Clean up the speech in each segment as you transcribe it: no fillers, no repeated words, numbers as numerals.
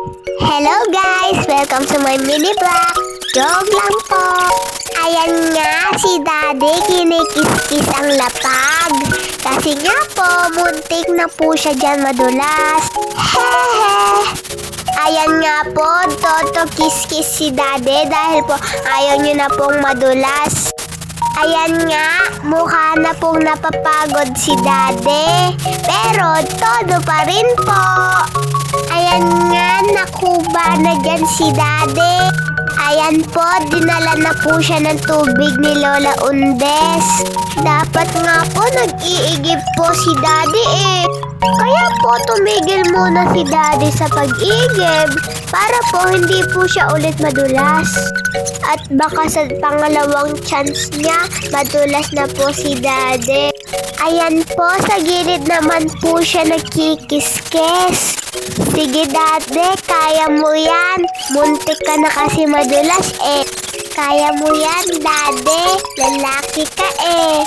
Hello guys! Welcome to my mini vlog. Joke lang po. Ayan nga, si Daddy kinikis-kis ang lapag. Kasi nga po, muntik na po siya dyan madulas. Hehe! Ayan nga po, toto kiss-kiss si Daddy dahil po ayaw niyo na pong madulas. Ayan nga, mukha na pong napapagod si Daddy. Pero todo pa rin po. Ayan nga, nakuba na dyan si Daddy. Ayan po, dinala na po siya ng tubig ni Lola Undes. Dapat nga po nag-iigib po si Daddy eh. Kaya po tumigil muna si Daddy sa pag-igib para po hindi po siya ulit madulas. At baka sa pangalawang chance niya, madulas na po si Daddy. Ayan po, sa gilid naman po siya nagkikis-kis. Sige Daddy, kaya mo yan. Muntik ka na kasi madulas eh. Kaya mo yan Daddy, lalaki ka eh.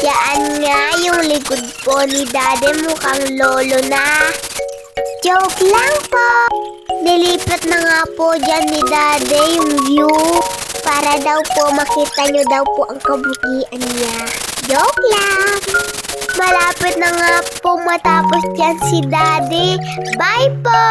Diyan nga yung likod po ni Daddy mukhang lolo na. Joke lang po. Nilipat na nga po dyan ni Daddy yung view. Para daw po makita nyo daw po ang kabutihan niya. Joke lang. Malapit na nga po matapos dyan si Daddy. Bye po!